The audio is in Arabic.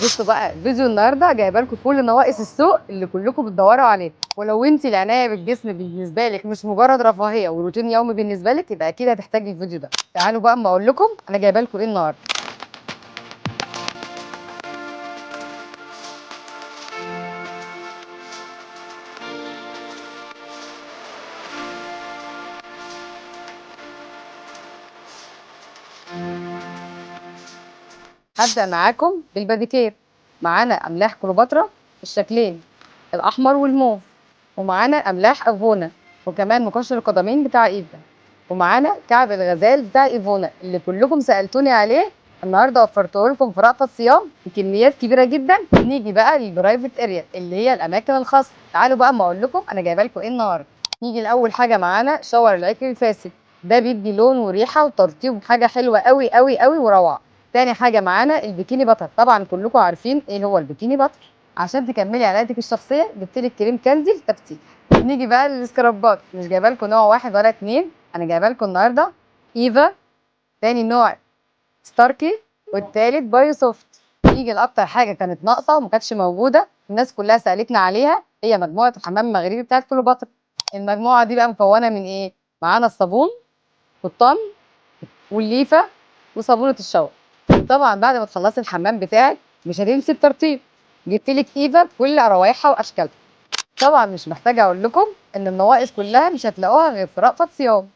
بصوا بقى فيديو النهارده جايبه لكم كل نواقص السوق اللي كلكم بتدوروا عليه. ولو انت العنايه بالجسم بالنسبه لك مش مجرد رفاهيه وروتين يومي بالنسبه لك، يبقى اكيد هتحتاجي الفيديو ده. تعالوا بقى اما اقول لكم انا جايبه لكم ايه النهارده. هبدا معاكم بالباديكير. معانا املاح كليوباترا الشكلين، الاحمر والموف، ومعانا املاح افونا، وكمان مقشر القدمين بتاع ايفا، ومعانا كعب الغزال بتاع ايفونا اللي كلكم سالتوني عليه. النهارده وفرته لكم في رأفت الصيام بكميات كبيره جدا. نيجي بقى للبرايفت اريا اللي هي الاماكن الخاصه. تعالوا بقى ما اقول لكم انا جايبه لكم ايه النهارده. نيجي لاول حاجه معانا شاور العكر الفاسد، ده بيدي لون وريحه وترطيب، حاجه حلوه قوي قوي قوي وروعه. تاني حاجه معانا البيكيني باتر، طبعا كلكم عارفين ايه هو البيكيني باتر. عشان تكملي علاقتك الشخصيه جبت لك كريم كاندي تفتيح. نيجي بقى للسكرابات، مش جايبه لكم نوع واحد ولا اتنين، انا جايبه لكم النهارده ايفا، تاني نوع ستاركي، والتالت بايو سوفت. نيجي لاكتر حاجه كانت ناقصه وما كانتش موجوده، الناس كلها سالتنا عليها، هي مجموعه الحمام المغربي بتاعت كليوباترا. المجموعه دي بقى مكونه من ايه؟ معانا الصابون والطن والليفه وصابونه الشاور. طبعا بعد ما تخلصي الحمام بتاعك مش هتنسي الترطيب، جبت لك ايفا بكل روايحها واشكالها. طبعا مش محتاجه اقول لكم ان النواقص كلها مش هتلاقوها غير في رأفت صيام.